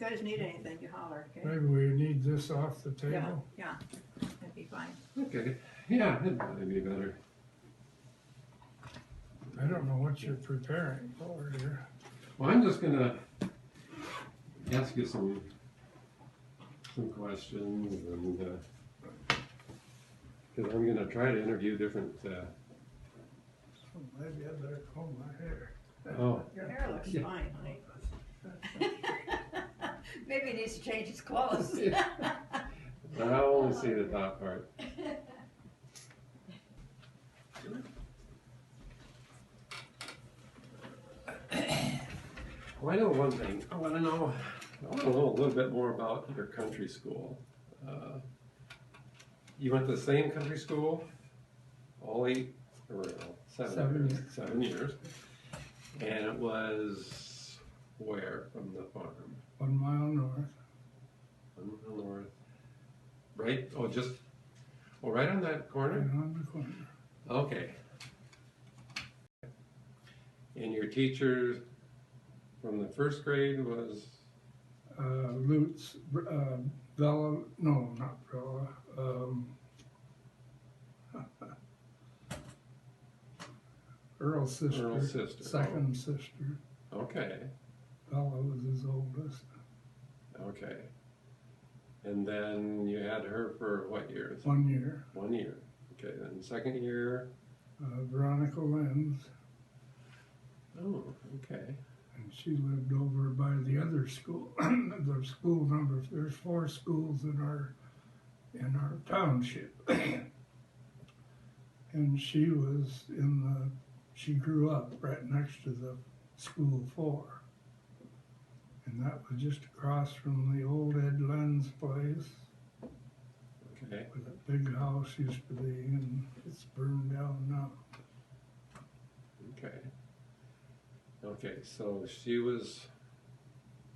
guys need anything, you holler, okay? Maybe we need this off the table. Yeah, that'd be fine. Okay, yeah, it'd probably be better. I don't know what you're preparing for here. Well, I'm just gonna ask you some questions, and because I'm gonna try to interview different. Maybe I better comb my hair. Oh, Your hair looks Yeah. fine, honey. Maybe he needs to change his clothes. I only see the top part. Well, I know one thing. I want to know a little bit more about your country school. You went to the same country school all 8 or 7 years. 7 years. And it was where from the farm? 1 mile north. 1 mile north. Right? Right on that Right corner? on the corner. Okay. And your teachers from the first grade was? Lutz, Bella, no, not Bella. Earl's sister. Earl's sister. Second sister. Okay. Bella was his oldest. Okay. And then you had her for what years? 1 year. 1 year. Okay, then second year? Veronica Lenz. Oh, okay. And she lived over by the other school. The school number, there's 4 schools in our township. And she grew up right next to the school 4. And that was just across from the old Ed Lenz place. Okay. Where that big house used to be, and it's burned down now. Okay. Okay, so she was,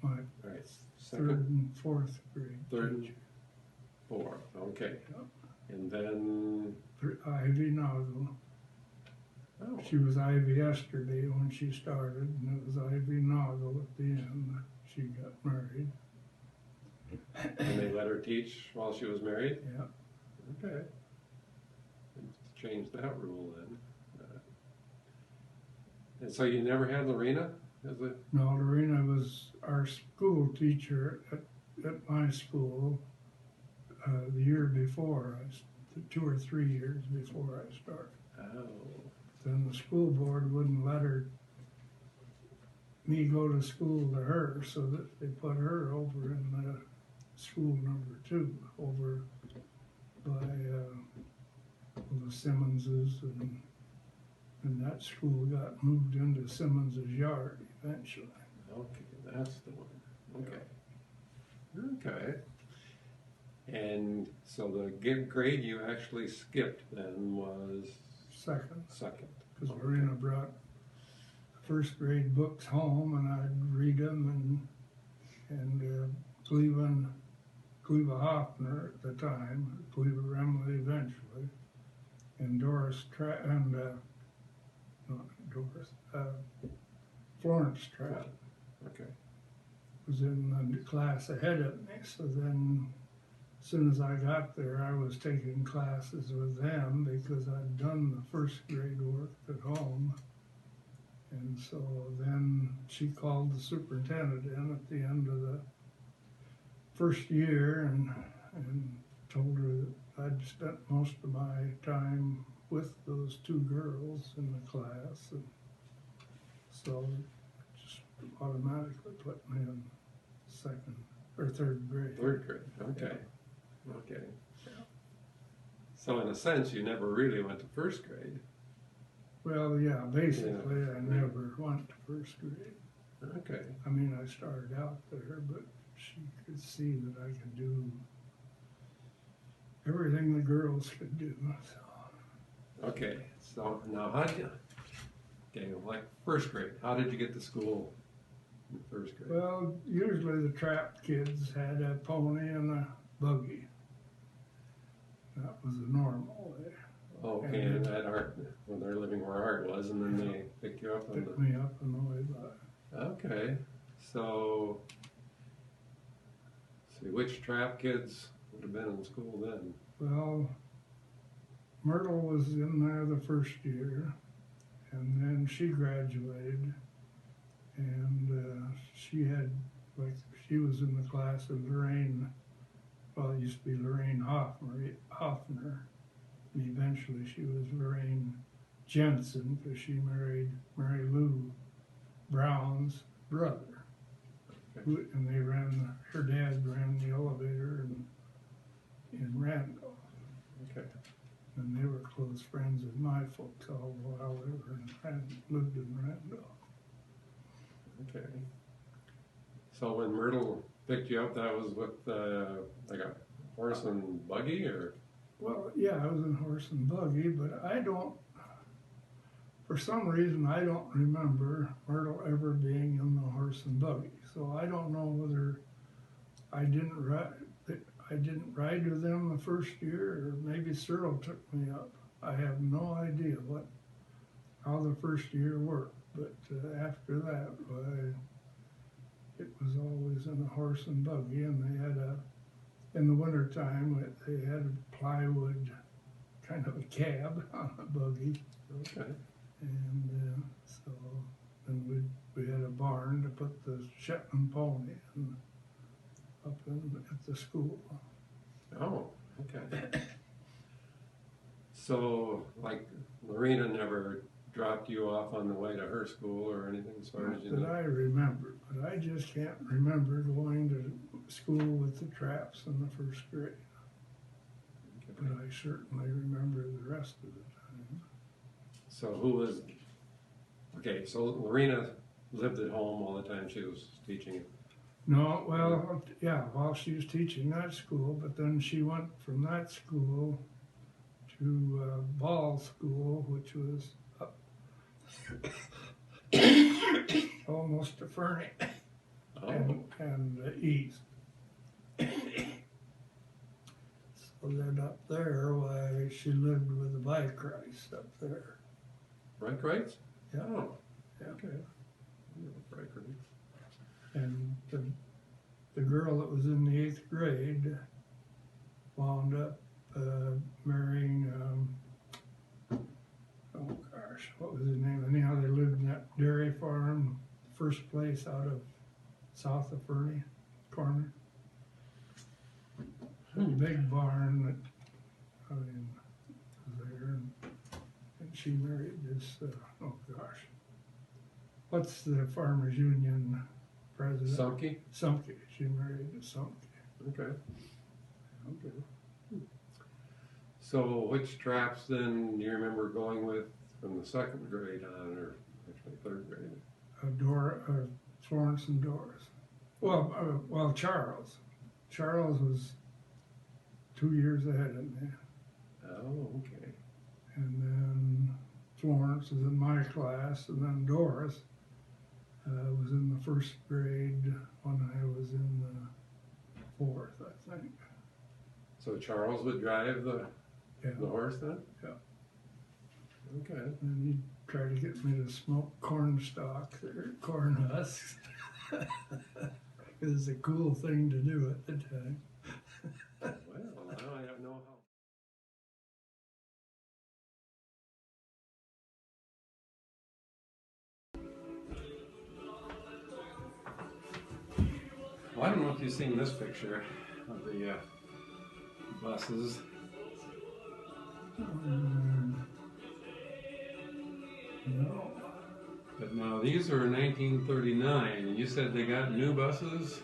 My all right, third second, and fourth grade third and teacher. fourth, okay. Yep. And then, Ivy Nozzle. oh, She was Ivy yesterday when she started, and it was Ivy Nozzle at the end. She got married. and they let her teach while she was married? Yep. Okay. Change that rule then. And so you never had Lorena as a? No, Lorena was our school teacher at my school the year before, 2 or 3 years before I started. Oh. Then the school board wouldn't let me go to school to her, so that they put her over in the school number 2, over by the Simmonses, and that school got moved into Simmons's yard eventually. Okay, that's the one. Okay. Okay. And so the grade you actually skipped then was? Second, Second. because Lorena brought first grade books home, and I'd read them, and Cleva Hoffner at the time, Cleva Remley eventually, and Florence Trapp Okay. was in the class ahead of me. So then, as soon as I got there, I was taking classes with them because I'd done the first grade work at home. And so then she called the superintendent in at the end of the first year and told her that I'd spent most of my time with those 2 girls in the class, and so just automatically put me in second or third grade. Third grade. Okay. Okay. So in a sense, you never really went to first grade. Well, yeah, basically I never went to first grade. Okay. I mean, I started out there, but she could see that I could do everything the girls could do. So. Okay. So now like first grade, how did you get to school in first grade? Well, usually the Trapp kids had a pony and a buggy. That was the normal there. Okay, and at Art, when they're living where Art was, and then they picked you up on Picked me up on the way by. Okay, so See, which trap kids would have been in school then? Well, Myrtle was in there the first year, and then she graduated, and she had, like, she was in the class of Lorraine, well, it used to be Lorraine Hoffner, and eventually she was Lorraine Jensen, because she married Mary Lou Brown's brother. Okay. And they her dad ran the elevator in Randolph. Okay. And they were close friends with my folks all while they were lived in Randolph. Okay. So when Myrtle picked you up, that was with like a horse and buggy, or? Well, yeah, I was in horse and buggy, but for some reason, I don't remember Myrtle ever being in the horse and buggy. So I don't know whether I didn't ride with them the first year, or maybe Cyril took me up. I have no idea how the first year worked, but after that, it was always in a horse and buggy, and they had in the wintertime, they had a plywood kind of a cab on a buggy. Okay. And so then we had a barn to put the Shetland pony in, at the school. Oh, okay. So, like, Lorena never dropped you off on the way to her school or anything, as far as you know? Not that I remember, but I just can't remember going to school with the Traps in the first grade. Okay. But I certainly remember the rest of the time. So who was, okay, so Lorena lived at home all the time she was teaching it. No, well, yeah, while she was teaching that school, but then she went from that school to Ball School, which was up almost to Fernie Oh, and east. So then up there, why she lived with the bike race up there. right? Yeah. Oh, Yeah. okay. Right. And the girl that was in the 8th grade wound up marrying, oh gosh, what was his name? Anyhow, they lived in that dairy farm, first place out of south of Fernie Corner. A big barn that, was there, and she married this, oh gosh, what's the Farmers Union president? Sumke? Sumke. She married a Sumke. Okay. Okay. So which traps then do you remember going with from the 2nd grade on, or actually 3rd grade? Florence and Doris. Well, Charles. Charles was 2 years ahead of me. Oh, okay. And then Florence was in my class, and then Doris was in the 1st grade when I was in the 4th, I think. So Charles would drive the Yeah. horse then? Yeah. Okay. And he'd try to get me to smoke corn stalks or corn husks. It was a cool thing to do at the time. Well, now I don't know how. Well, I don't know if you've seen this picture of the buses. No. But now these are 1939, and you said they got new buses?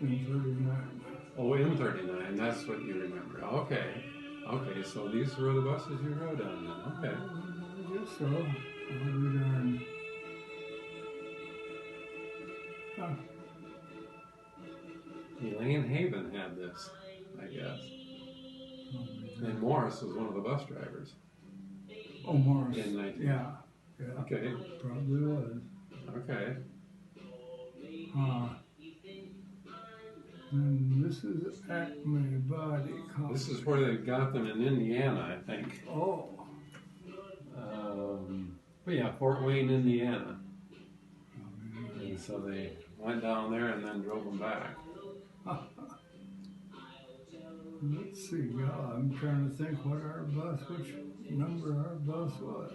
In 39. Oh, in 39, that's what you remember. Okay. Okay, so these were the buses you rode on then. Okay. I guess so. I'll be darned. Huh. Elaine Haven had this, I guess. And Morris was one of the bus drivers. Oh, Morris. In 19. Yeah. Yeah. Okay. Probably was. Okay. And this is Acme Body Company. This is where they got them in Indiana, I think. Oh. But yeah, Fort Wayne, Indiana. And so they went down there and then drove them back. Let's see, yeah, I'm trying to think which number our bus was.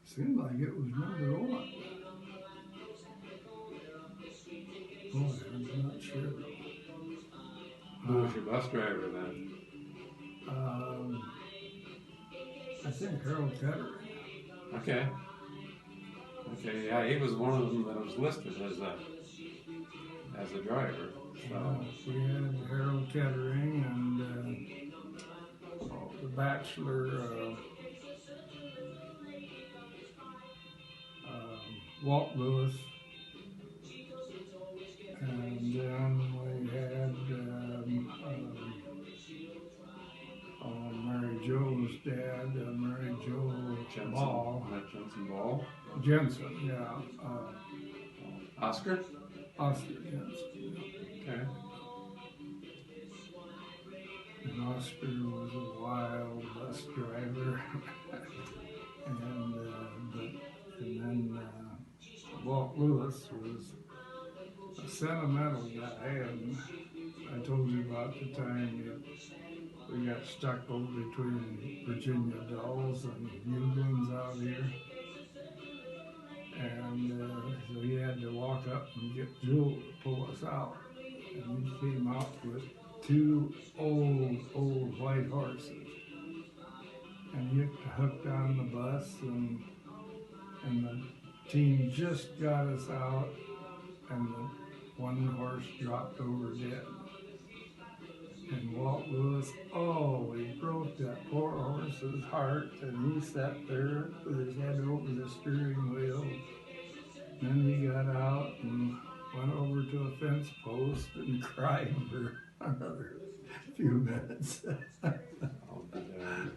Seemed like it was number 1. Boy, I'm not sure. Who was your bus driver then? I think Harold Kettering. Okay. Okay, yeah, he was one of them that was listed as a driver. So We had Harold Kettering and the Bachelor, Walt Lewis, and then we had Mary Jo's dad, Mary Jo Ball. Jensen Ball. Jensen, yeah. Oscar? Oscar Jensen. Okay. And Oscar was a wild bus driver. and then Walt Lewis was a sentimental guy, and I told you about the time we got stuck over between Virginia Dulles and Unions out here. And so he had to walk up and get Jewel to pull us out. And he came out with 2 old white horses. And he hooked on the bus, and the team just got us out, and the one horse dropped over dead. And Walt Lewis, he broke that poor horse's heart, and he sat there with his head over the steering wheel. Then he got out and went over to a fence post and cried for another few minutes. I'll be darned.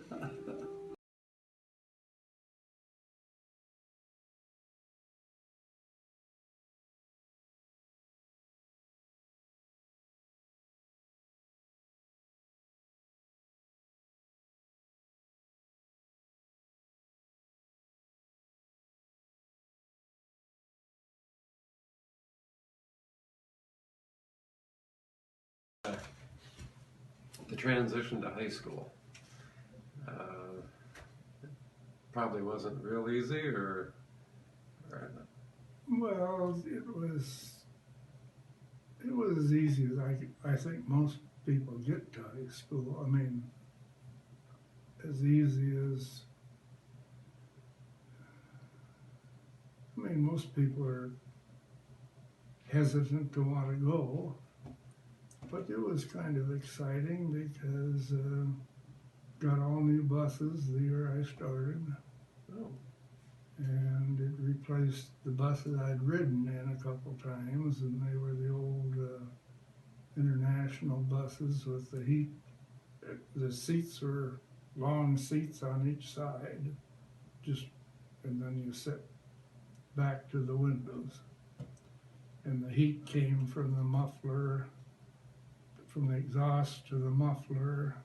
The transition to high school probably wasn't real easy, or Well, it was as easy as I think most people get to high school. I mean, as easy as, most people are hesitant to want to go, but it was kind of exciting because got all new buses the year I started. oh, And it replaced the buses I'd ridden in a couple times, and they were the old international buses with the heat. The seats were long seats on each side, and then you sit back to the windows. And the heat came from the muffler, from the exhaust to the muffler,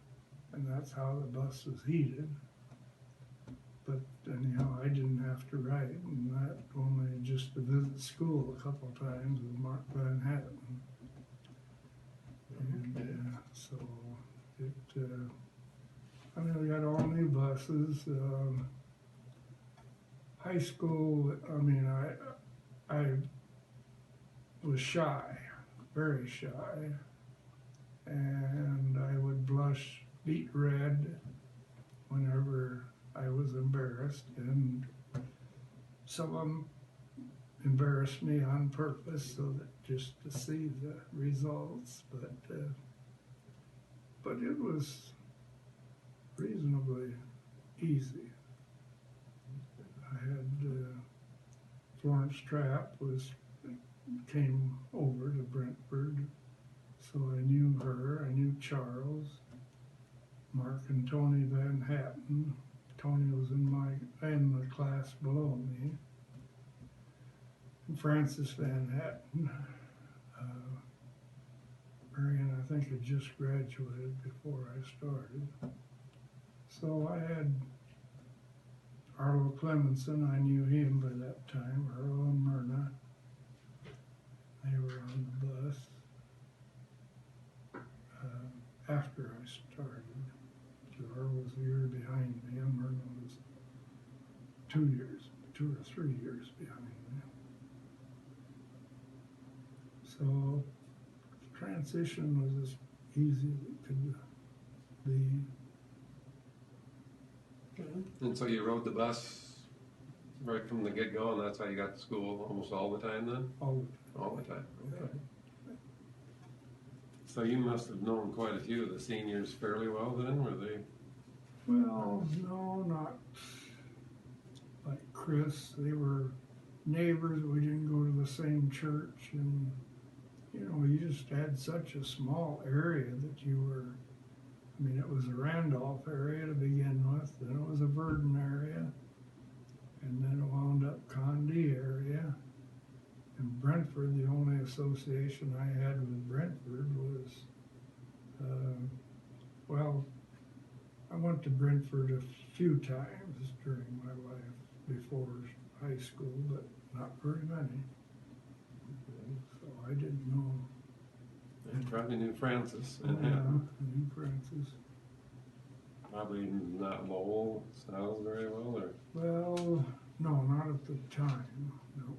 and that's how the bus was heated. But anyhow, I didn't have to write, and that only just to visit school a couple times with Mark Van Hatten. And so we got all new buses. High school, I was shy, very shy, and I would blush beet red whenever I was embarrassed, and some of them embarrassed me on purpose so that just to see the results, but it was reasonably easy. I had Florence Trapp came over to Brentford, so I knew her. I knew Charles, Mark and Tony Van Hatten. Tony was in the class below me. And Francis Van Hatten. Marion, I think, had just graduated before I started. So I had Arlo Clemenson. I knew him by that time. Arlo and Myrna. They were on the bus. after I started. Jar was a year behind me, and Myrna was 2 or 3 years behind me. So transition was as easy as it could be. And so you rode the bus right from the get-go, and that's how you got to school almost all the time then? All All the time, okay. So you must have known quite a few of the seniors fairly well then, were they? Well, no, not like Chris. They were neighbors. We didn't go to the same church, and you know, you just had such a small area that you were. I mean, it was a Randolph area to begin with, then it was a Verdon area, and then it wound up Condé area. And Brentford, the only association I had with Brentford was, well, I went to Brentford a few times during my life before high school, but not very many. So I didn't know. You probably knew Francis. Yeah, I knew Francis. Probably not Lowell Styles very well, or? Well, no, not at the time, no.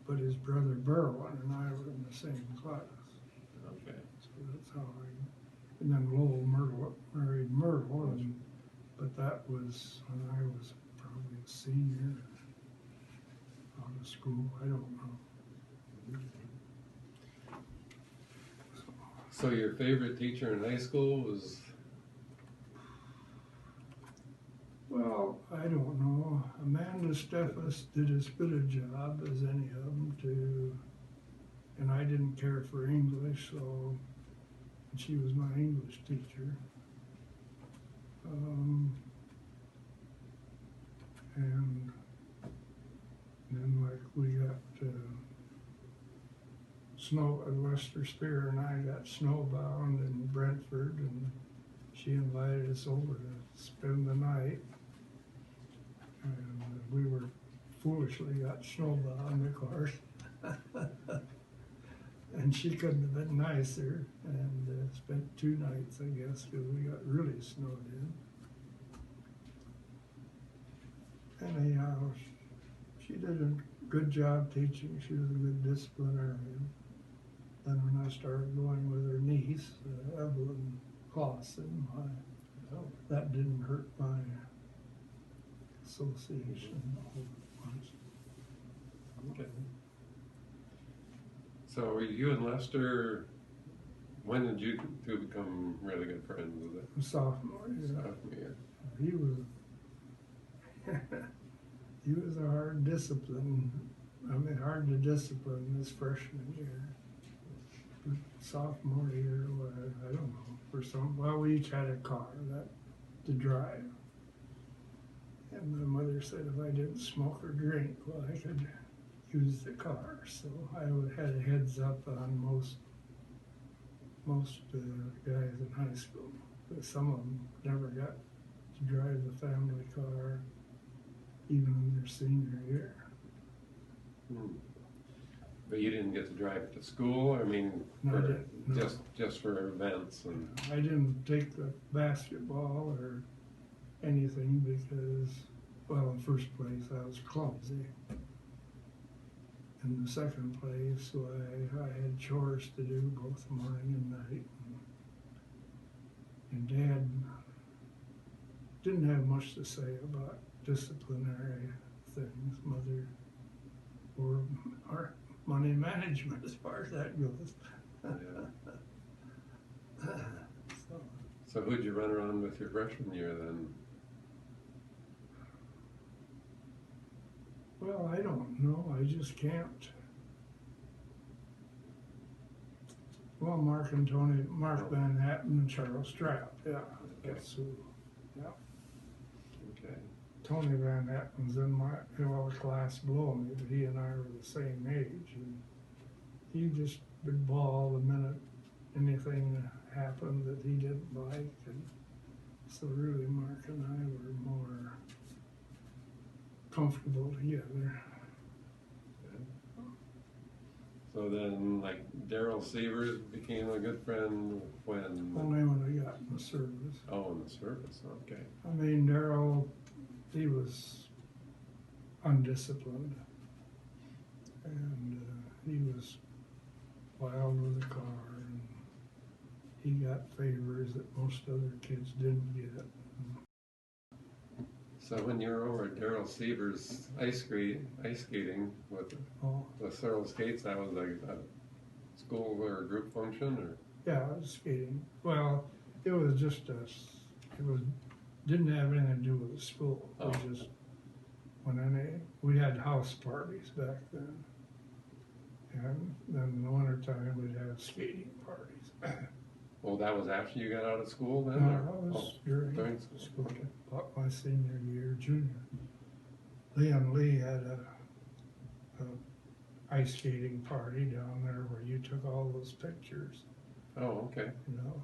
But his brother Berwin and I were in the same class. Okay. So that's how and then Lowell married Myrtle, but that was when I was probably a senior out of school, I don't know. So your favorite teacher in high school was? Well, I don't know. Amanda Steffes did as good a job as any of them and I didn't care for English, so she was my English teacher. And then like we got Lester Spear and I got snowbound in Brentford, and she invited us over to spend the night. And we were foolishly got snowbound, of course. And she couldn't have been nicer, and spent 2 nights, I guess, because we got really snowed in. Anyhow, she did a good job teaching. She was a good disciplinarian. Then when I started going with her niece, Evelyn Clausen, that didn't hurt my association much. Okay. So were you and Lester, when did you two become really good friends? Was it Sophomore year. sophomore year? He was he was a hard to discipline this freshman year. But sophomore year, I don't know, well, we each had a car to drive. And my mother said if I didn't smoke or drink, well, I could use the car. So I had a heads up on most guys in high school. But some of them never got to drive the family car, even in their senior year. But you didn't get to drive it to school? I mean, No, I didn't, no. just for events and. I didn't take the basketball or anything because, well, in first place, I was clumsy. In the second place, I had chores to do both morning and night. And Dad didn't have much to say about disciplinary things. Mother, or money management as far as that goes. Yeah. So who'd you run around with your freshman year then? Well, I don't know. I just can't. Well, Mark Van Hatten and Charles Strapp. Yeah, that's who. Yeah. Okay. Tony Van Hatten's in the class below me, but he and I were the same age. And he just would bawl the minute anything happened that he didn't like. And so really, Mark and I were more comfortable together. So then, like, Daryl Severs became a good friend when? Only when I got in the service. Oh, in the service, okay. I mean, Daryl, he was undisciplined, and he was wild with the car, and he got favors that most other kids didn't get. So when you were over at Daryl Severs ice skating with Oh, several skates, that was like a school or a group function, or? yeah, I was skating. Well, it was just didn't have anything to do with the school. Oh. We just we had house parties back then. And then in the wintertime, we'd have skating parties. Well, that was after you got out of school then? No, or? that was Oh, during school. school, Okay. about my senior year, junior. Leon Lee had a ice skating party down there where you took all those pictures, Oh, okay. you know.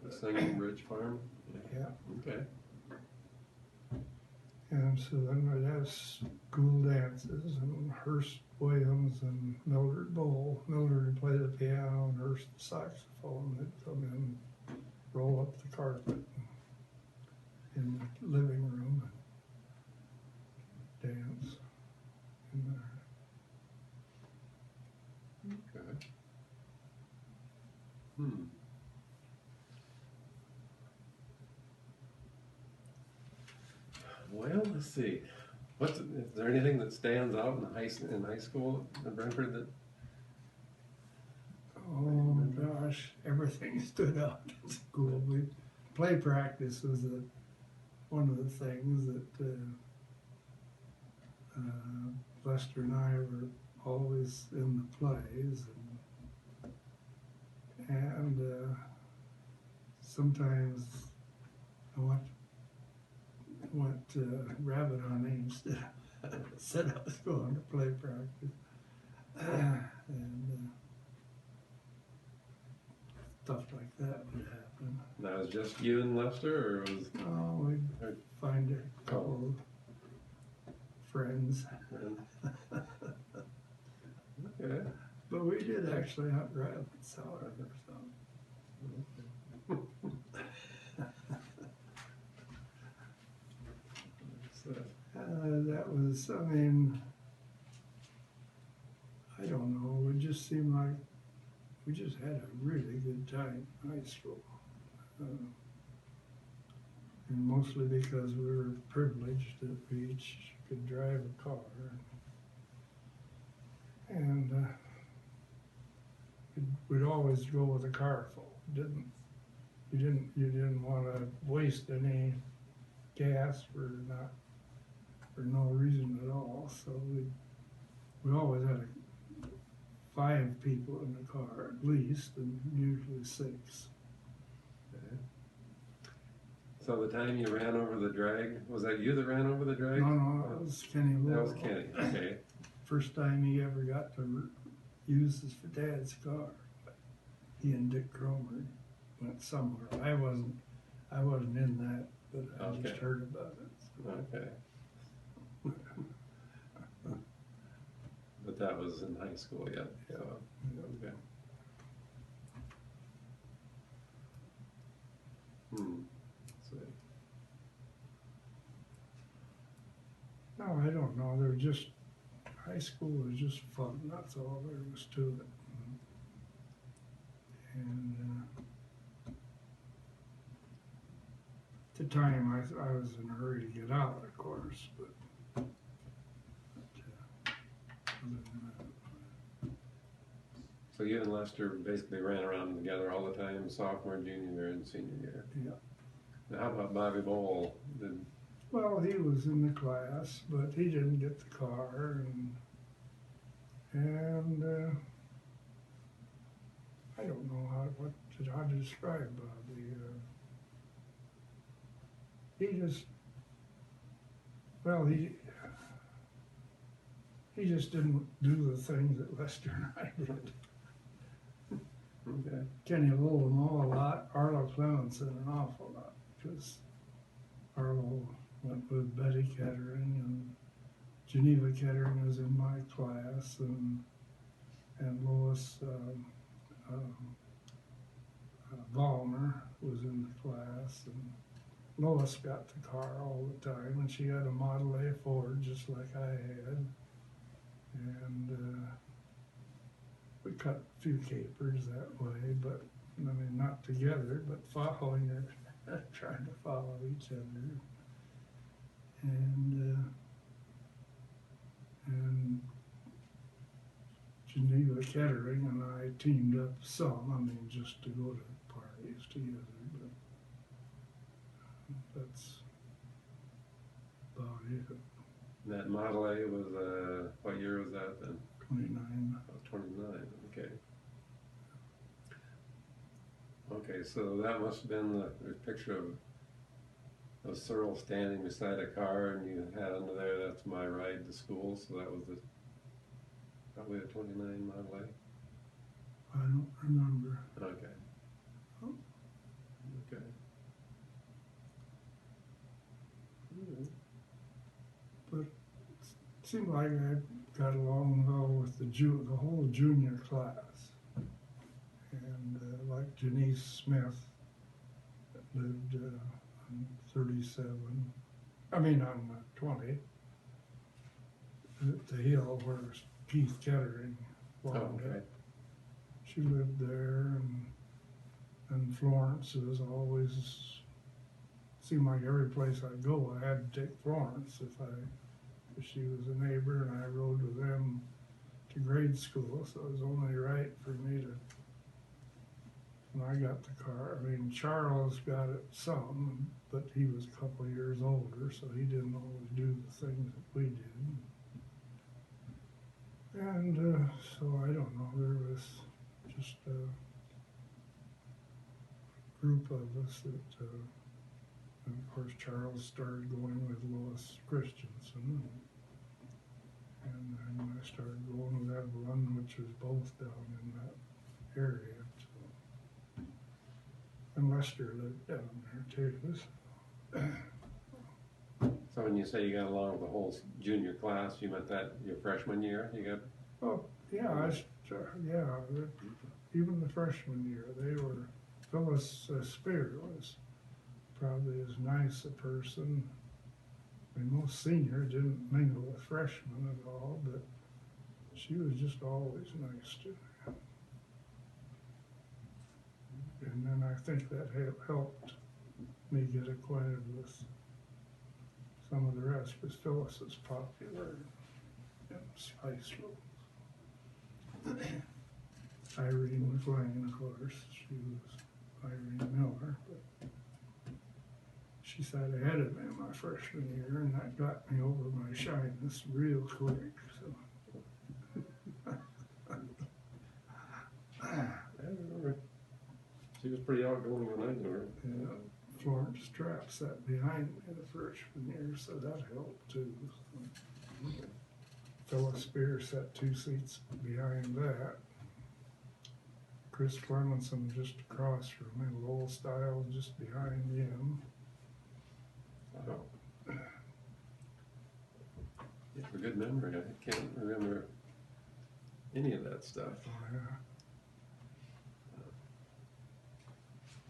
The Singing Bridge Farm? Yeah. Okay. And so then we'd have school dances, and Hearst Williams and Mildred Bowl. Mildred would play the piano and Hearst the saxophone. They'd come in, roll up the carpet in the living room and dance in there. Okay. Hmm. Well, let's see. Is there anything that stands out in high school in Brentford that? Oh gosh, everything stood out in school. Play practice was one of the things that Lester and I were always in the plays, and sometimes I went rabbit hunting instead of said I was going to play practice, and stuff like that would happen. That was just you and Lester, or was? Oh, we'd find a couple of friends. Okay. But we did actually hunt rabbits, however, so. That was, I mean, I don't know, it just seemed like we just had a really good time in high school. And mostly because we were privileged that we each could drive a car. And we'd always go with a car full. You didn't want to waste any gas for no reason at all. So we always had 5 people in the car at least, and usually 6. Okay. So the time you ran over the drag, was that you that ran over the drag? No, that was Kenny Lowell. That was Kenny, okay. First time he ever got to use his Dad's car. He and Dick Cromer went somewhere. I wasn't in that, but I just heard about it. So. Okay. But that was in high school yet, so, okay. Let's see. No, I don't know. High school was just fun. That's all there was to it. And at the time, I was in a hurry to get out, of course, but other than that, So you and Lester basically ran around together all the time, sophomore, junior year, and senior year. yeah. Now, how about Bobby Bowl? Well, he was in the class, but he didn't get the car, and I don't know how to describe Bobby. He just didn't do the things that Lester and I did. Okay. Kenny Lowell a lot, Arlo Clemenson an awful lot, because Arlo went with Betty Kettering, and Geneva Kettering was in my class, and and Lois Ballmer was in the class, and Lois got the car all the time, and she had a Model A Ford just like I had, and we cut a few capers that way, but I mean not together, but following it, trying to follow each other, and Geneva Kettering and I teamed up some, I mean, just to go to parties together, but that's about it. That Model A was, what year was that then? 29. Oh, 29, okay. Okay, so that must have been the picture of Searle standing beside a car, and you had under there, "That's my ride to school," so that was probably a 29 Model A? I don't remember. Okay. Oh. Okay. Mm-hmm. But it seemed like I got along well with the whole junior class. And like Janice Smith lived on 37, I mean on 20, at the hill where Keith Kettering wound okay. up. She lived there, and Florence was always, seemed like every place I'd go I had to take Florence if she was a neighbor, and I rode with them to grade school, so it was only right for me to, when I got the car. I mean, Charles got it some, but he was a couple of years older, so he didn't always do the things that we did. And so I don't know, there was just a group of us that, and of course Charles started going with Lois Christensen, and then I started going with Evelyn, which was both down in that area. So. And Lester lived down there too. So when you say you got along with the whole junior class, you meant that your freshman year? You got? Oh yeah, yeah. Even the freshman year, they were. Phyllis Spear was probably as nice a person. I mean, most seniors didn't mingle with freshmen at all, but she was just always nice to me. And then I think that helped me get acquainted with some of the rest, because Phyllis is popular in Spice Rules. Irene McLean, of course, she was Irene Miller, but she sat ahead of me my freshman year, and that got me over my shyness real quick. So. I remember. She was pretty outgoing when I knew her. Yeah. Florence Trapp sat behind me the freshman year, so that helped too. So. Phyllis Spear sat 2 seats behind that. Chris Clemenson just across from me, Lowell Stiles just behind him. Wow. You have a good memory. I can't remember any of that stuff. Yeah.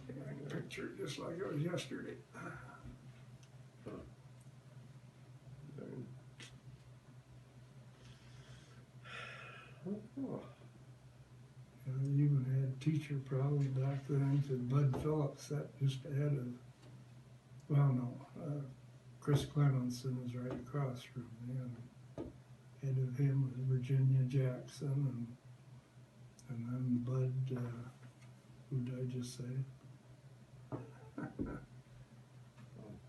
I can picture it just like it was yesterday. Oh. You even had teacher problems back then, because Bud Phillips sat just ahead of, well, no, Chris Clemenson was right across from me, and ahead of him was Virginia Jackson, and then Bud, who did I just say?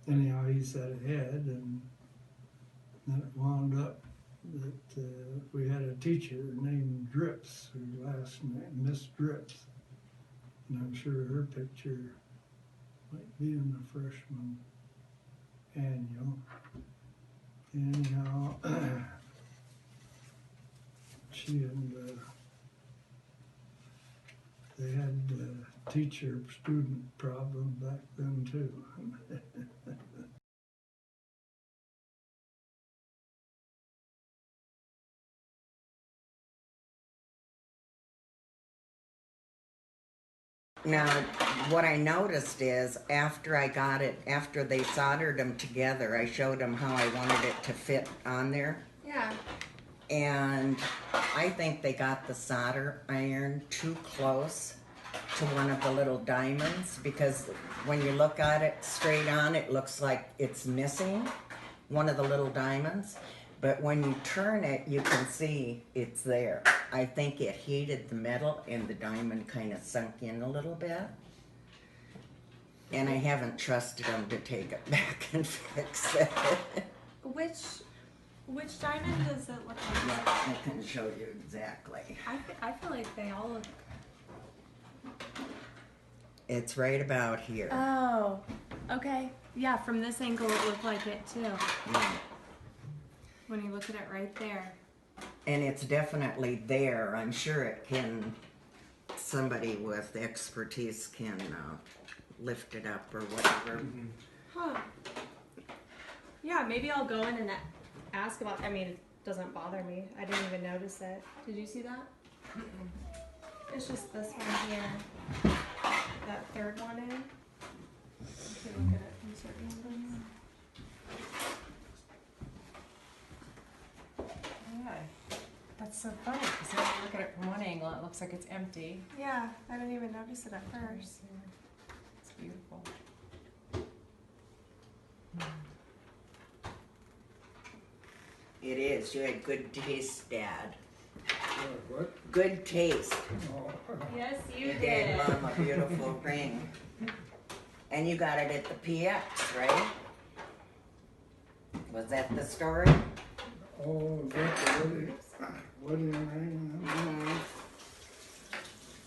Anyhow, he sat ahead, and then it wound up that we had a teacher named Drips, her last name, Miss Drips, and I'm sure her picture might be in the freshman annual. Anyhow, she and they had teacher-student problem back then too. Now, what I noticed is after I got it, after they soldered them together, I showed them how I wanted it to fit on there. Yeah. And I think they got the solder iron too close to one of the little diamonds, because when you look at it straight on, it looks like it's missing one of the little diamonds. But when you turn it, you can see it's there. I think it heated the metal and the diamond kind of sunk in a little bit. And I haven't trusted them to take it back and fix it. Which diamond does it look like? Yeah, I can show you exactly. I feel like they all look. It's right about here. Oh, okay. Yeah, from this angle it looked like it too. Yeah. When you look at it right there. And it's definitely there. I'm sure it can, somebody with expertise can lift it up or whatever. Huh. Yeah, maybe I'll go in and ask about. I mean, it doesn't bother me. I didn't even notice it. Did you see that? It's just this one here. That third one in. You can look at it from certain angles. Yeah, that's so funny because if you look at it from one angle, it looks like it's empty. Yeah, I didn't even notice it at first. It's beautiful. It is. You had good taste, Dad. What? Good taste. Oh, Yes, You gave Mom a beautiful ring. And you got it at the PX, right? Was that the story? oh, is that the wedding ring? Mm-hmm.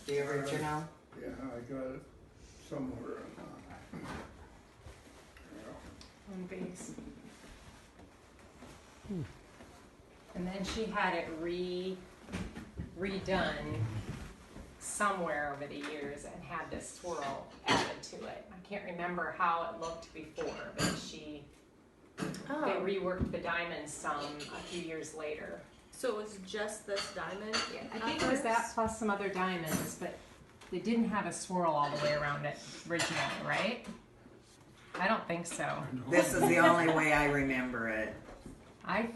The original? Yeah, I got it somewhere. On base. And then she had it redone somewhere over the years and had this swirl added to it. I can't remember how it looked before, but they reworked the diamonds some a few years later. So it was just this diamond? Yeah, I think it was that plus some other diamonds, but they didn't have a swirl all the way around it originally, right? I don't think so. This is the only way I remember it. I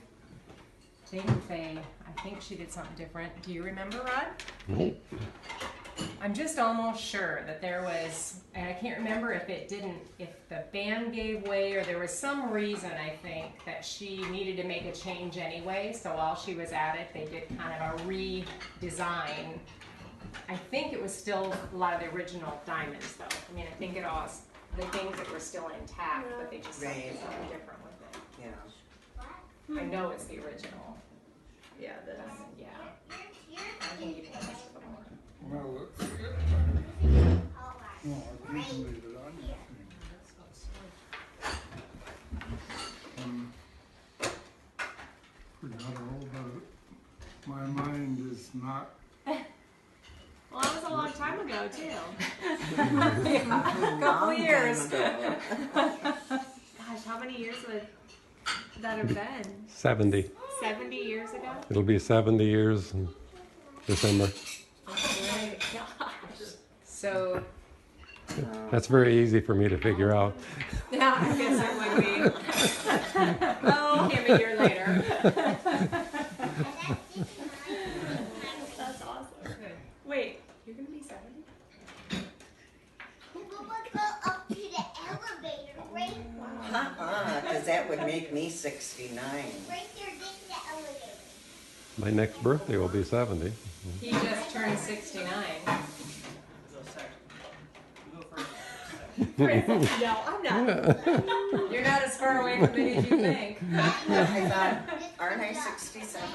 think she did something different. Do you remember, Rod? I'm just almost sure that there was, and I can't remember if the band gave way or there was some reason, I think, that she needed to make a change anyway. So while she was at it, they did kind of a redesign. I think it was still a lot of the original diamonds, though. I mean, I think it all, the things that were still intact, but they just did something different with it. Yeah. I know it's the original. Yeah, this. Yeah. I think you can test it more. Well, no, I couldn't leave it on. Forgot all about it. My mind is not. Well, that was a long time ago, too. A Couple years. Gosh, how many years would that have been? 70. 70 years ago? It'll be 70 years in December. Oh my gosh. So, That's very easy for me to figure out. yeah, I guess it would be. Oh, him a year later. That's awesome. Wait, you're going to be 70? Go up to the elevator, right? Because that would make me 69. Right there, get the elevator. My next birthday will be 70. He just turned 69. No, I'm not. You're not as far away from it as you think. I thought, aren't I 67?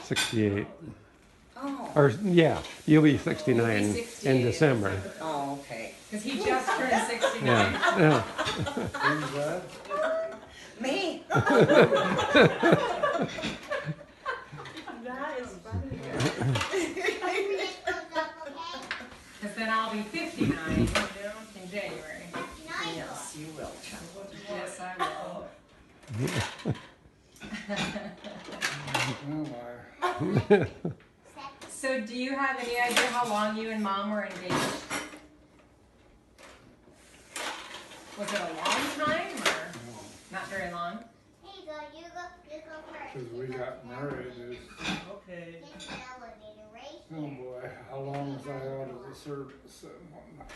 68. Oh. Or, yeah, you'll be 69 in 68. December. Oh, okay. Because he just turned 69. Yeah, yeah. Who's that? Me? That is funny. Because then I'll be 59 in January. Yes, you will, child. Yes, I will. Oh, my. So do you have any idea how long you and Mom were engaged? Was it a long time or not very long? Here you go, you go first. Because we got married is, Okay. Get the elevator, right? oh boy, how long was I out of the service and whatnot?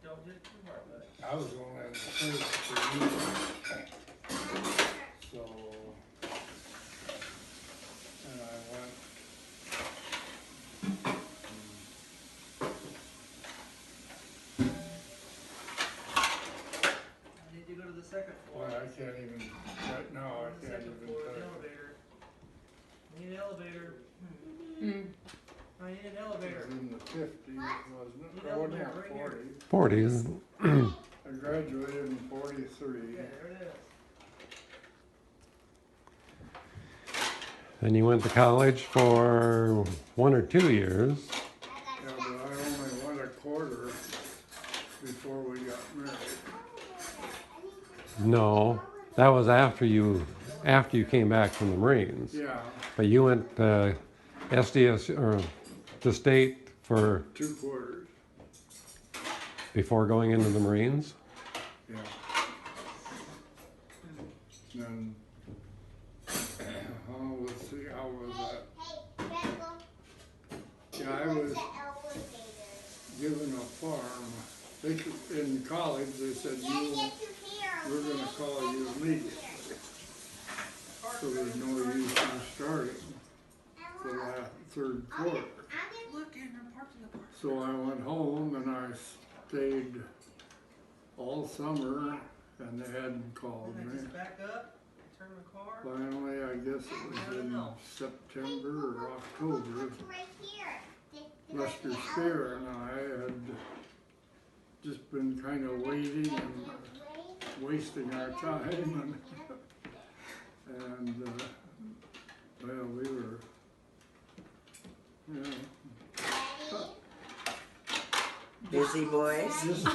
Don't get too hard, but I was only in the service for years. So, and I went. I need to go to the second floor. Well, I can't even, right now, I The can't second even floor, tell the you. elevator. I need an elevator. Mm. I need an It elevator. was in the 50s, wasn't it? Need Oh, elevator no, right here. 40. 40, isn't it? I graduated in 43. Okay, there it is. Then you went to college for 1 or 2 years. Yeah, but I only went a quarter before we got married. No, that was after you came back from the Marines. Yeah, But you went SDS or the state for 2 quarters. before going into the Marines. Yeah. And oh, let's see, how was that? Hey, Grandma, Yeah, I what's was the elevator? given a farm. They could, in college, they said Yeah, you, get you here. we're gonna call you immediately. So there's no use in starting the last 3rd quarter. Look, and they're parked in the park. So I went home and I stayed all summer and they hadn't called And I me. just back up, turn the car. Finally, I guess it was in September or October, Right here. Lester Spear and I had just been kind of waiting and wasting our time and well, we were, you know, Busy boys. just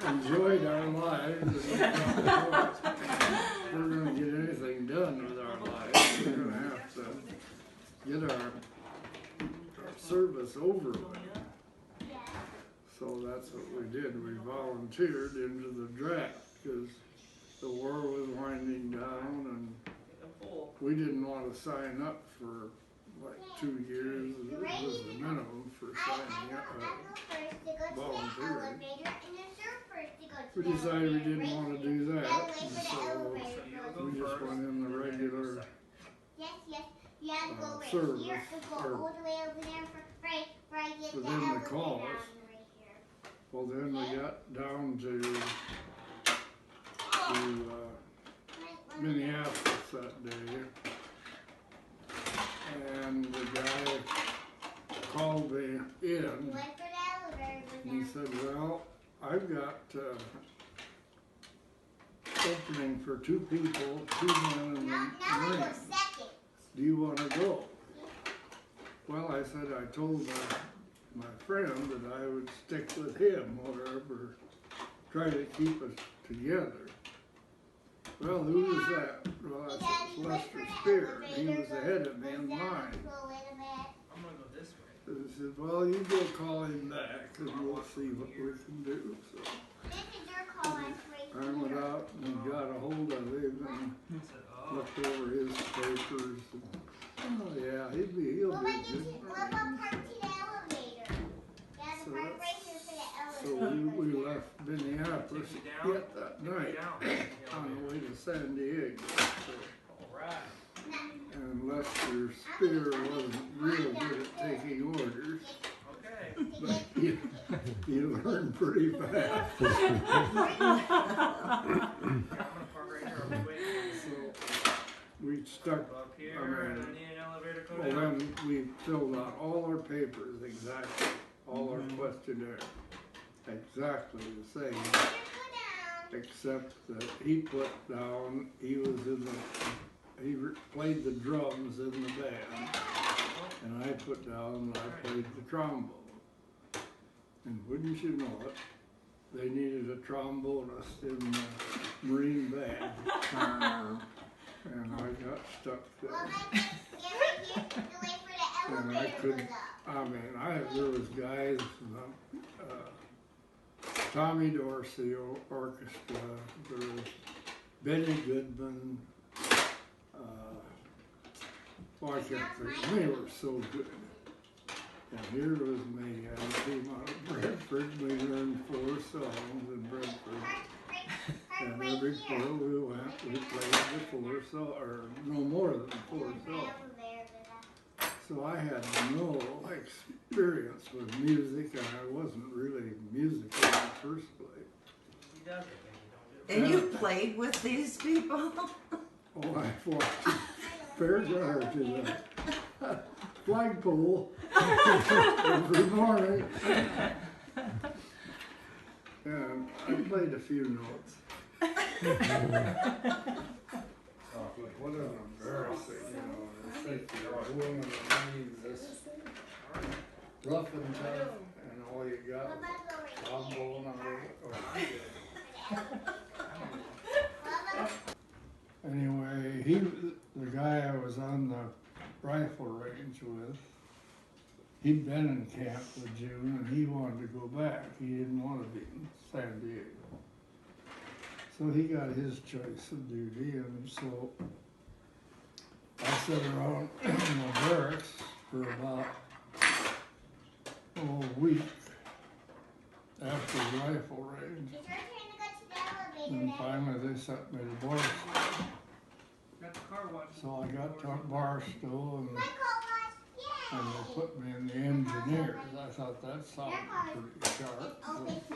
enjoyed our lives. And we thought, if we're gonna get anything done with our lives, we're gonna have to get our service over with. So that's what we did. We volunteered into the draft because the war was winding down and I'm full. we didn't want to sign up for like 2 years. It was the minimum for signing up. volunteering. We decided we didn't want to do that, and so we just went in the regular Yes, yes. You have to go right service, here and go or all the way over there for I get the within the elevator cause. down right here. Well, then we got down to Minneapolis that day, and the guy called me in. You went for the elevator And he now. said, well, I've got opening for 2 people, 2 men in Now the I go Marines. second. Do you want to go? Well, I said, I told my friend that I would stick with him, whatever, try to keep us together. Well, who was that? Well, I said, it's Lester Spear. He was ahead of me in line. I'm gonna go this way. So he said, well, you go call him back and we'll see what we can do. So This is your call, I'm right I went here. out and got a hold of him and I said, oh. looked over his papers. And, oh yeah, he'll What be about good. park to the elevator? Yeah, So the park that's- right here for the So elevator. we left Minneapolis Take me down? yet that night Down. on the way to San Diego. So, Alright. and Lester Spear wasn't real good at taking orders, Okay. but he learned pretty fast. I'm gonna park right here. I'll be waiting. So we stuck. Up here, I mean, and I need an elevator go Well, down. then we filled out all our papers exactly, all our questionnaire, exactly the same, except that he put down, he was in the, played the drums in the band, and I put down that I played the trombone. And wouldn't you know it, they needed a trombonist in the Marine band, Wow. and I got stuck there. Well, then, yeah, right here, the way for the And I elevator couldn't, goes up. I mean, there was guys, Tommy Dorsey Orchestra, there was Benny Goodman, I can't think, they were so good. And here was me, I came out of Brentford, we learned 4 songs in Brentford. And Right every here. place we went, we played the 4 songs, or no more than 4 The songs. elevator goes up. So I had no experience with music, and I wasn't really musical in the first place. He does it, baby. Don't do it. And you played with these people? Oh, I walked to Fairground to the flagpole every morning. And I played a few notes. What an embarrassing, you know, to think you're a woman that needs this rough and tough, and all you got What was about the trombone on it. Anyway, the guy I was on the rifle range with, he'd been in camp with June and he wanted to go back. He didn't want to be in San Diego. So he got his choice of duty, and so I sat around in the barracks for about a week after the rifle range. It's your turn to go to the elevator. And Daddy. finally they sent me to Barstow. Got the car wash. So I got to Barstow and My car wash. they Yay! put me in the engineers. I thought that sounded pretty sharp. It's open too.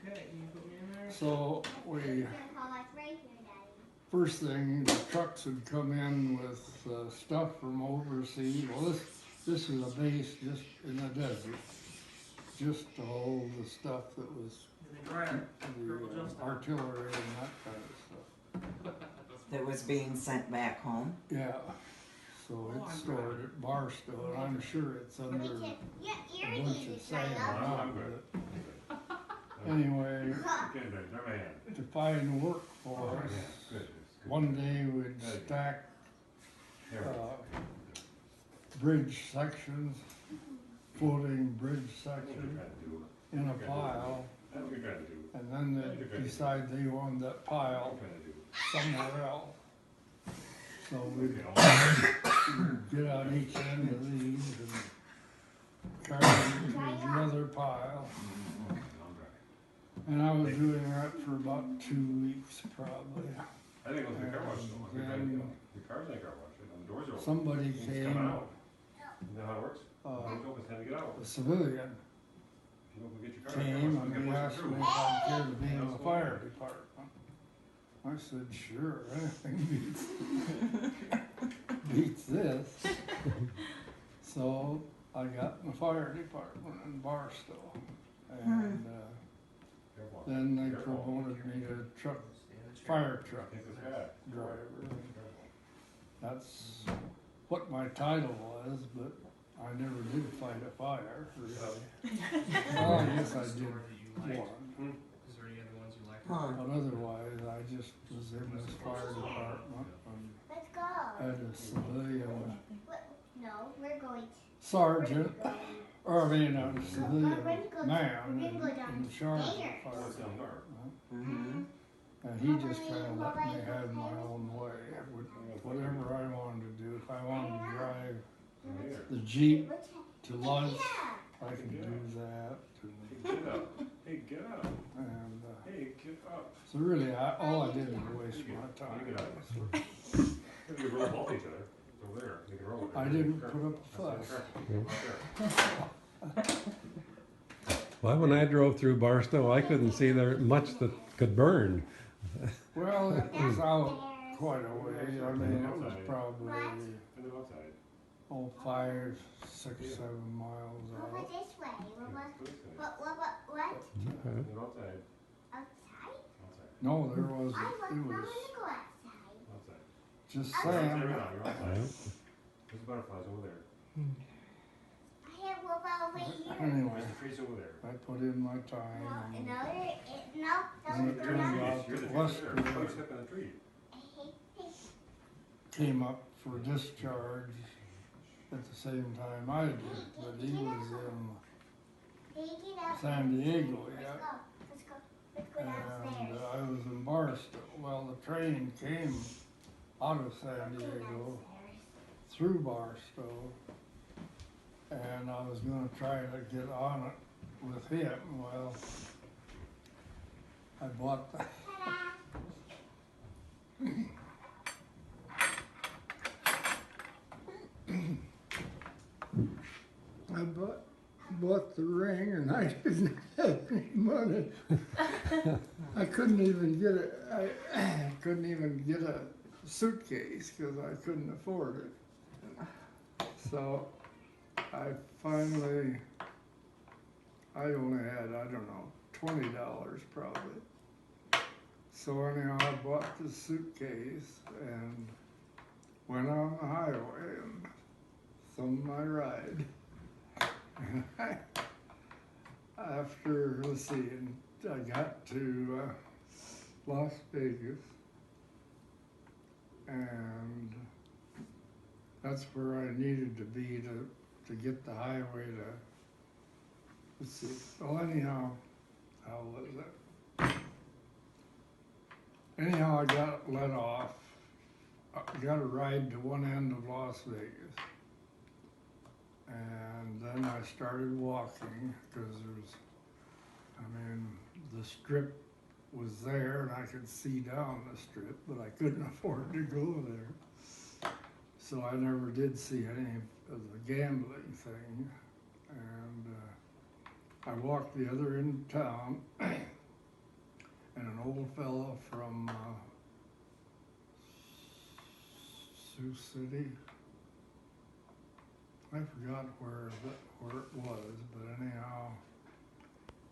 Okay, you put me in there. So we, Your car wash right here, Daddy. first thing, the trucks would come in with stuff from overseas. Well, this is a base just in the desert, just to hold the stuff that was In the dryer. Purple the Johnstone. artillery and that kind of stuff. That was being sent back home? Yeah, so it's stored at Barstow, and I'm sure it's under Your a earring bunch of is sand right up. now, but anyway, to find work for us, one day we'd stack bridge sections, floating bridge sections in a pile, and then they'd decide they wanted that pile somewhere else. So we'd get on each end of these and carry them to the other pile. And I was doing that for about 2 weeks probably. I think it was the car wash though. And then The car's in the car wash, and the doors are open. somebody It's came, coming out. You know how it works? uh, Doors open, it's time to get out. a civilian If you don't go get your car, came and you he can asked me if I'd care to be in the fire department. I said, sure, anything beats this. So I got in the fire department in Barstow. And then they promoted me to fire truck Take this back. driver. That's what my title was, but I never did fight a fire, really. Well, I guess I did one. Is there any other ones you like? Huh. But otherwise, I just was in this fire department and Let's go. had a civilian No, we're going to. sergeant, or I mean, a We're civilian going to go man we're gonna go in charge of the downstairs. fire It's down there. department. Mm-hmm. And he just kind of let me have my own way. Whatever I wanted to do, if I wanted to drive Here. the Jeep Which- to lunch, Yeah. I could do that. Hey, get up. Hey, get up. And Hey, get up. so really, all I did was waste my time. You can roll off each other. It's over there. You can roll it. I didn't put up a fuss. Right there. Why, when I drove through Barstow, I couldn't see there much that could burn. Well, it was out quite a way. I mean, it was probably, And then outside. 5, 6, 7 miles What out. about this way? What about, This way. what? Okay. And then outside. Outside? Outside. No, there wasn't. I It want was to go outside. Outside. just You're outside sand. right now. You're outside. Yeah. There's butterflies over there. I have what about over here? Anyway, There's the trees over there. I put in my No, time. And no, Then it those turned are out You're that the tree over there. Westwood Why you step in the tree? came up for discharge at the same time I did, but he was in San Diego yet. Let's go. Let's go And downstairs. I was in Barstow. Well, the train came out of San Diego through Barstow, and I was gonna try to get on it with him. Well, I bought the bought the ring, and I didn't have any money. I couldn't even get I couldn't even get a suitcase because I couldn't afford it. So I finally, I only had, I don't know, $20 probably. So anyhow, I bought the suitcase and went on the highway and thumbed my ride. After, let's see, I got to Las Vegas, and that's where I needed to be to get the highway to, let's see, well anyhow, how was it? Anyhow, I got let off. I got a ride to one end of Las Vegas. And then I started walking because the strip was there and I could see down the strip, but I couldn't afford to go there. So I never did see any of the gambling thing. And I walked the other end of town, and an old fellow from Sioux City, I forgot where it was, but anyhow,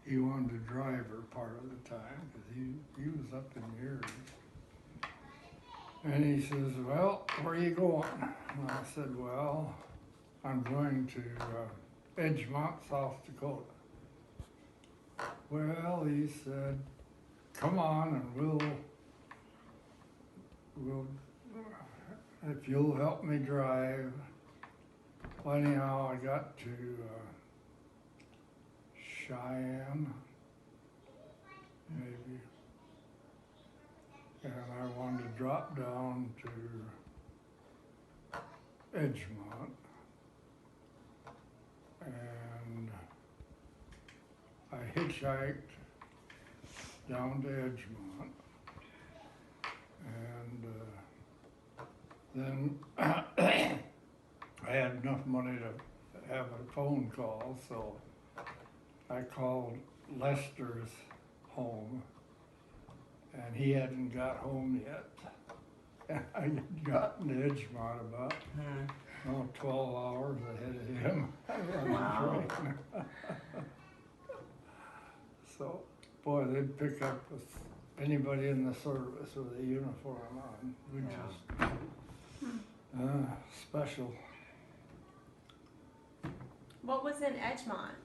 he wanted to drive her part of the time because he was up in years. And he says, well, where are you going? And I said, well, I'm going to Edgemont, South Dakota. Well, he said, come on and we'll, if you'll help me drive. Well, anyhow, I got to Cheyenne, maybe, and I wanted to drop down to Edgemont, and I hitchhiked down to Edgemont, and then I had enough money to have a phone call, so I called Lester's home, and he hadn't got home yet. And I had gotten to Edgemont about 12 hours ahead of him. Wow. So, boy, they'd pick up with anybody in the service with a uniform on, which is special. What was in Edgemont?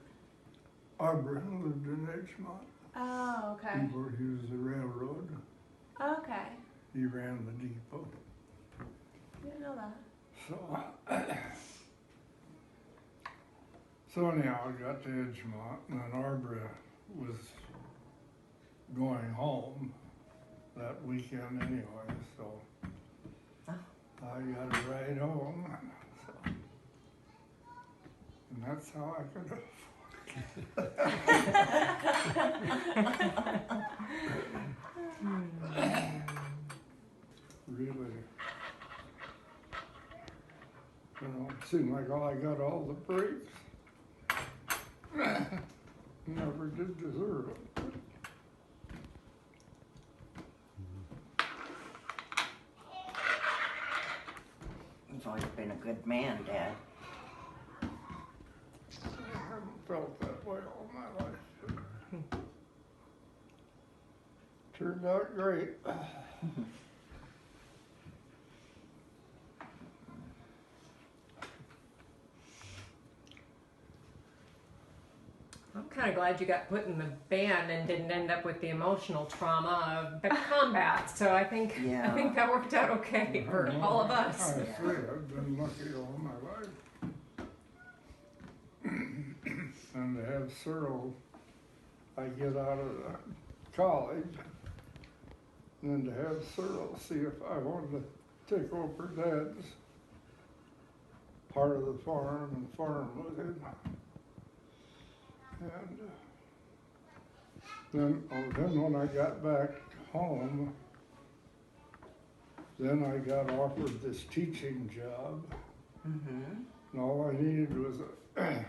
Abraham lived in Edgemont. Oh, okay. He was the railroad. Okay. He ran the depot. Didn't know that. So anyhow, I got to Edgemont, and then Arbra was going home that weekend anyway, so I got a ride home. So, and that's how I could really, it seemed like I got all the breaks. Never did deserve it. You've always been a good man, Dad. I haven't felt that way all my life. Turned out great. I'm kind of glad you got put in the band and didn't end up with the emotional trauma of the combat. So I think Yeah. that worked out okay for all of us. I see, I've been lucky all my life. And to have Cyril, I get out of the college, and then to have Cyril see if I wanted to take over Dad's part of the farm and farm with him. And then when I got back home, then I got offered this teaching job. Mm-hmm. And all I needed was a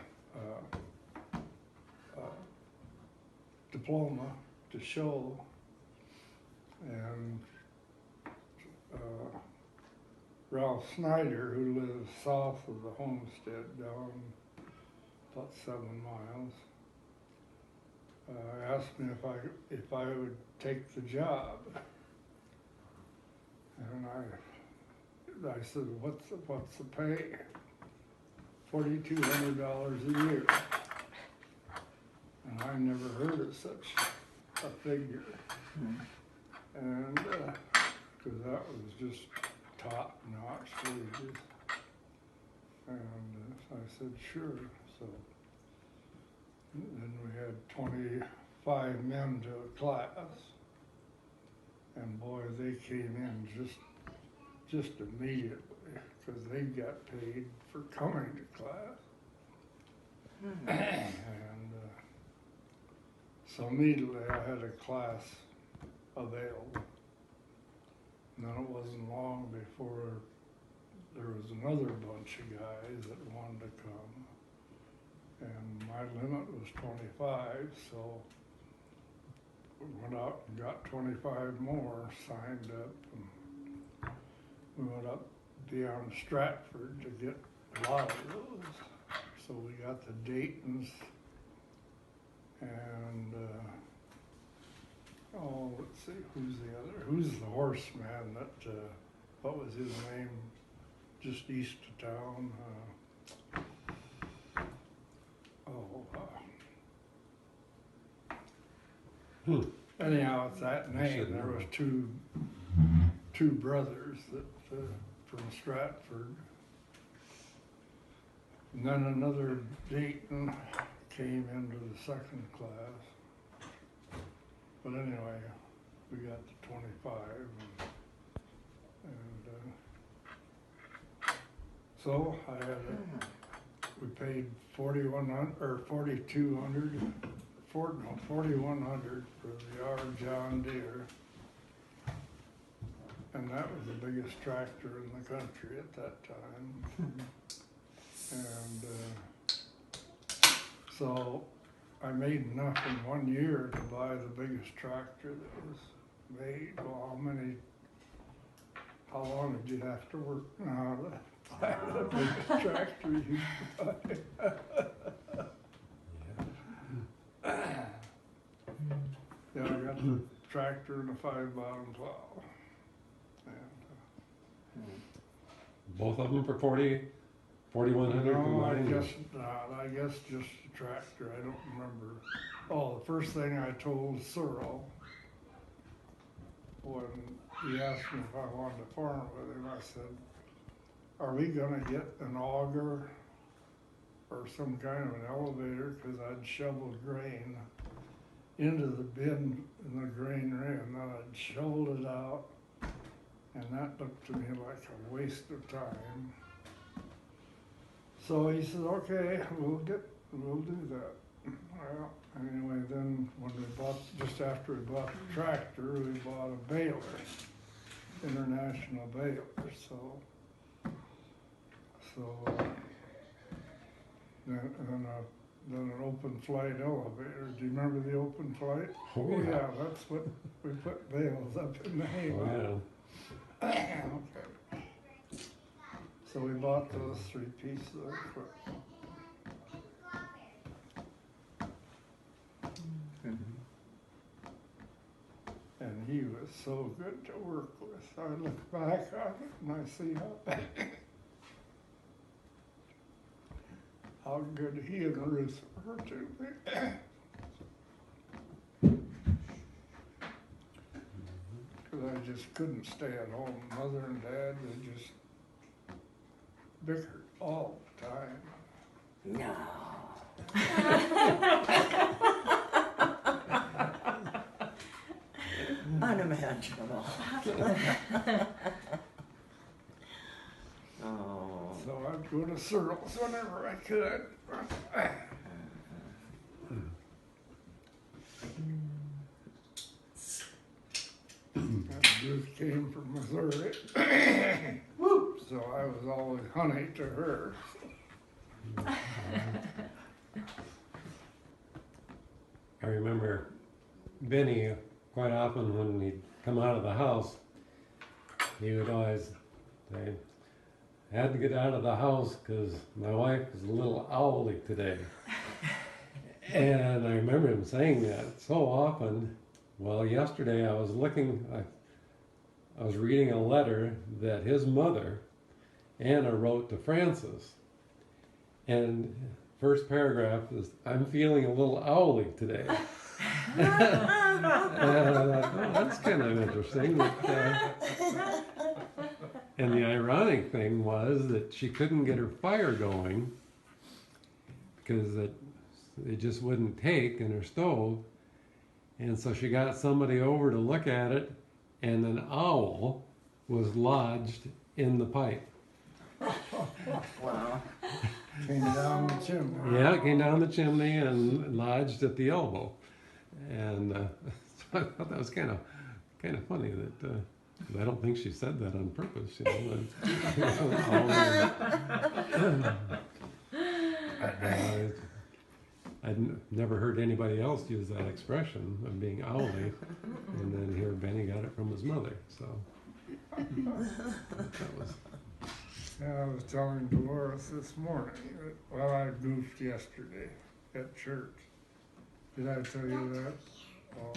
diploma to show. And Ralph Snyder, who lives south of the homestead down about 7 miles, asked me if I would take the job. And I said, what's the pay? $4,200 a year. And I never heard of such a figure. And because that was just top-notch wages. And I said, sure. So then we had 25 men to a class. And boy, they came in just immediately, because they got paid for coming to class. And so immediately I had a class available. And then it wasn't long before there was another bunch of guys that wanted to come. And my limit was 25, so we went out and got 25 more signed up. And we went up beyond Stratford to get a lot of those. So we got the Daytons and, let's see, who's the horseman that, what was his name, just east of town? Anyhow, it's that name. There was two brothers that from Stratford, and then another Dayton came into the second class. But anyway, we got to 25, and so we paid $4,100 for the yard John Deere. And that was the biggest tractor in the country at that time. And so I made enough in 1 year to buy the biggest tractor that was made. Well, how long did you have to work now to buy the biggest tractor you could buy? Yeah, I got the tractor and a 5-bottom plow. Both of them for 4,100 No, combined? I guess just the tractor, I don't remember. Oh, the first thing I told Cyril, when he asked me if I wanted to farm with him, I said, are we gonna get an auger or some kind of an elevator? Because I'd shoveled grain into the bin in the grain rim, and then I'd shoveled it out. And that looked to me like a waste of time. So he said, okay, we'll do that. Well, anyway, then just after we bought the tractor, we bought a baler, international baler. So then an open flight elevator. Do you remember the open flight? Oh, Yeah, that's what we put bales up in the hay. Oh, yeah. Okay. So we bought those 3 pieces of equipment. And he was so good to work with. I look back on it and I see how good he and Ruth were to me. I just couldn't stay at home. Mother and Dad, they just bickered all the time. No. Unimaginable. Oh. So I'd go to Searles whenever I could. Ruth came from Missouri. So I was always honey to her. I remember Benny quite often when he'd come out of the house, he would always say, "I had to get out of the house because my wife is a little owly today." And I remember him saying that so often. Well, yesterday I was reading a letter that his mother, Anna, wrote to Francis. And first paragraph is, "I'm feeling a little owly today." And I thought, oh, that's kind of interesting. And the ironic thing was that she couldn't get her fire going because it just wouldn't take in her stove. And so she got somebody over to look at it, and an owl was lodged in the pipe. Wow. Came down the chimney. Yeah, it came down the chimney and lodged at the elbow. And so I thought that was kind of funny that I don't think she said that on purpose. I'd never heard anybody else use that expression of being owly, and then here Benny got it from his mother. So that was. Yeah, I was telling Dolores this morning that, well, I goofed yesterday at church. Did I tell you that? Oh.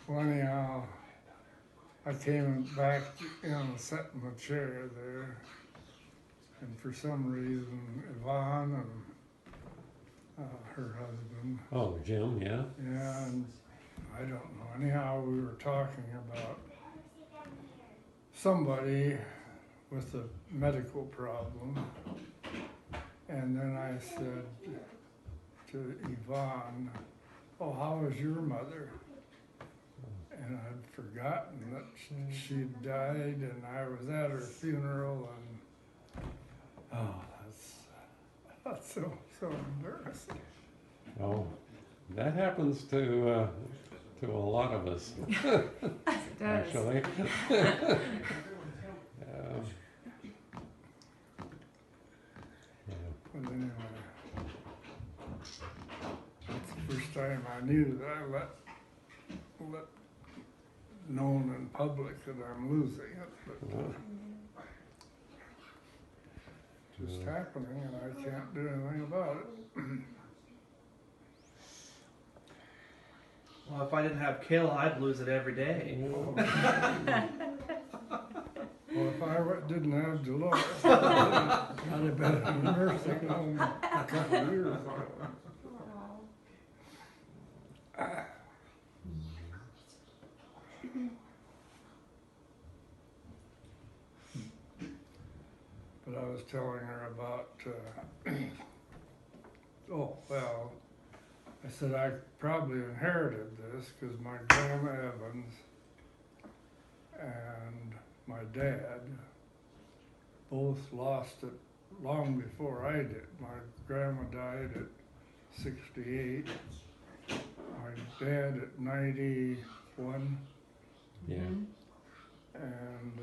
Well, anyhow, I came back, sat in the chair there, and for some reason, Yvonne and her husband. Oh, Jim, yeah. Yeah, and I don't know. Anyhow, we were talking about somebody with a medical problem. And then I said to Yvonne, "Oh, how is your mother?" And I'd forgotten that she'd died, and I was at her funeral, and oh, that's so embarrassing. Oh, that happens to a lot of us. It does. Actually. But anyway, that's the first time I knew that I let known in public that I'm losing it, but just happening, and I can't do anything about it. Well, if I didn't have Kayla, I'd lose it every day. Well, if I didn't have Dolores, I'd have been in a nursing home a couple of years ago. But I was telling her about, I said I probably inherited this because my grandma Evans and my dad both lost it long before I did. My grandma died at 68, my dad at 91. Yeah. And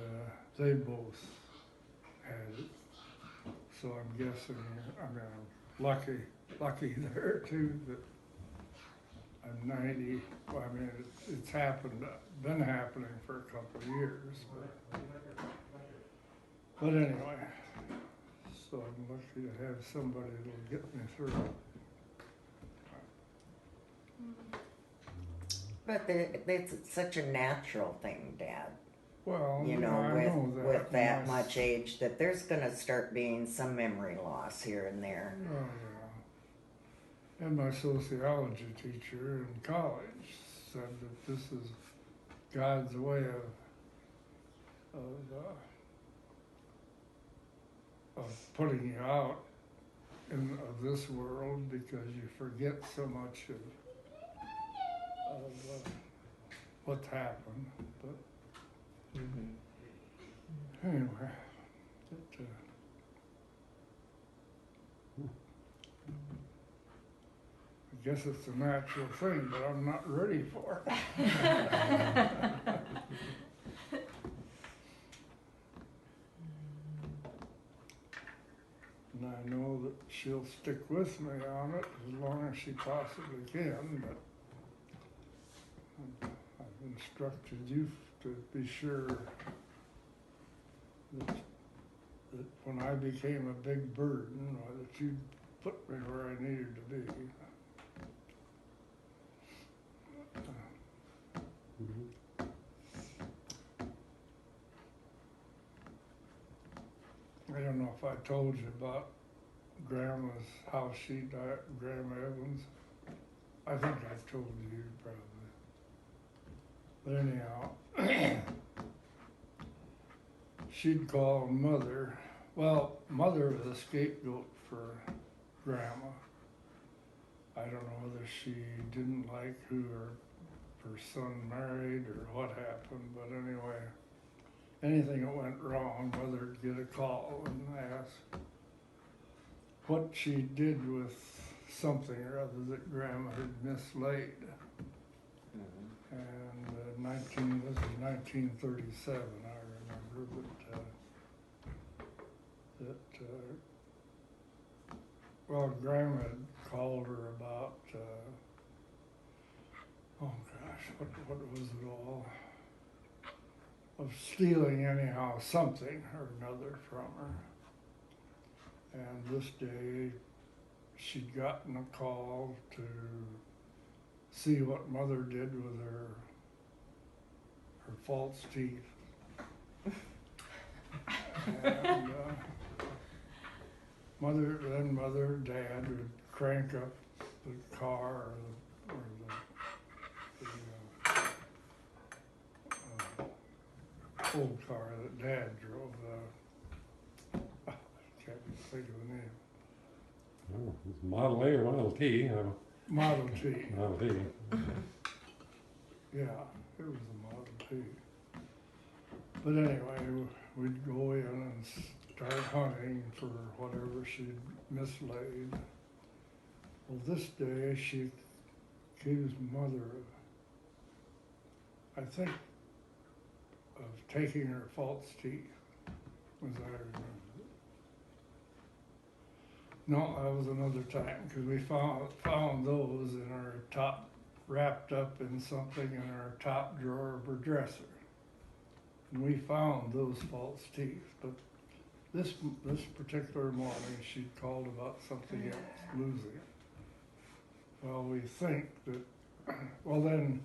they both had it. So I'm guessing, I'm lucky there too that I'm 90. Well, it's been happening for a couple of years. But anyway, so I'm lucky to have somebody that'll get me through it. But it's such a natural thing, Dad. Well, You know, I know that. with that much age, that there's going to start being some memory loss here and there. Oh, yeah. And my sociology teacher in college said that this has God's way of putting you out of this world because you forget so much of what's happened. But anyway, I guess it's a natural thing, but I'm not ready for it. And I know that she'll stick with me on it as long as she possibly can, but I've instructed you to be sure that when I became a big burden, or that you put me where I needed to be. I don't know if I told you about Grandma's, how she died, Grandma Evans. I think I've told you probably. But anyhow, she'd call Mother. Well, Mother was a scapegoat for Grandma. I don't know whether she didn't like who her son married or what happened, but anyway, anything that went wrong, Mother'd get a call and ask what she did with something or other that Grandma had mislaid. And this was 1937, I remember, well, Grandma had called her about, oh gosh, what was it all? Of stealing anyhow something or another from her. And this day she'd gotten a call to see what Mother did with her false teeth. And Mother, Dad would crank up the car or the old car that Dad drove. I can't think of the name. Oh, it's Model A or Model T. Model T. Model T. Yeah, it was a Model T. But anyway, we'd go in and start hunting for whatever she'd mislaid. Well, this day she accused Mother of, I think, of taking her false teeth, as I remember it. No, that was another time, because we found those in our top, wrapped up in something in our top drawer of her dresser. And we found those false teeth, but this particular morning she'd called about something else, losing. Well, we think that, well then,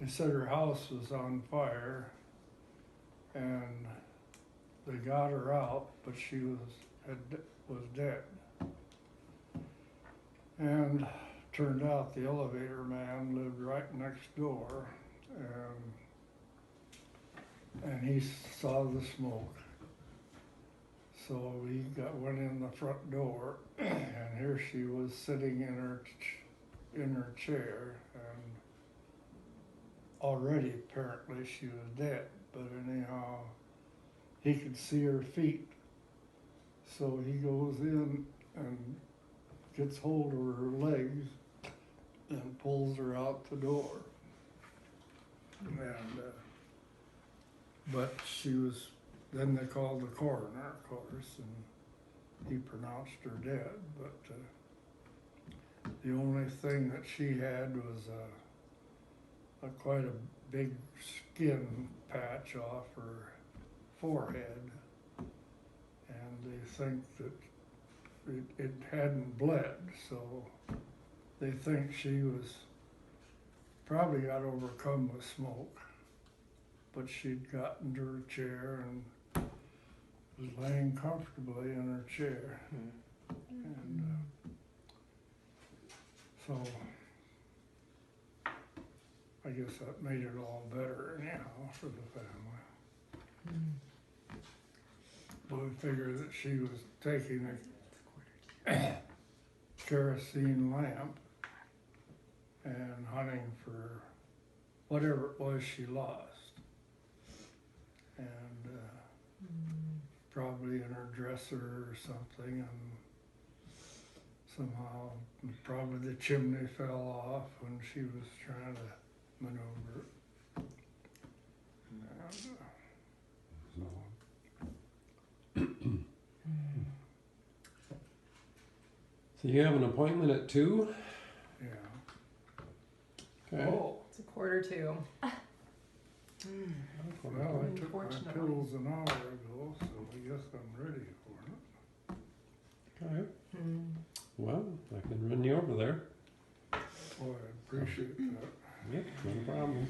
they said her house was on fire, and they got her out, but she was dead. And turned out the elevator man lived right next door, and he saw the smoke. So he went in the front door, and here she was sitting in her chair, and already apparently she was dead. But anyhow, he could see her feet. So he goes in and gets hold of her legs and pulls her out the door. And, but she was, then they called the coroner, of course, and he pronounced her dead. But the only thing that she had was quite a big skin patch off her forehead, and they think that it hadn't bled, so they think she was probably got overcome with smoke, but she'd gotten to her chair and was laying comfortably in her chair. And so I guess that made it all better anyhow for the family. But we figured that she was taking a kerosene lamp and hunting for whatever it was she lost. And probably in her dresser or something, and somehow probably the chimney fell off when she was trying to maneuver it. And, So you have an appointment at 2? yeah. Okay. Oh, It's a 1:45. Well, I took my Unfortunately. pills an hour ago, so I guess I'm ready for it. Okay. Well, I can run you over there. Boy, I appreciate that. Yep, no problem.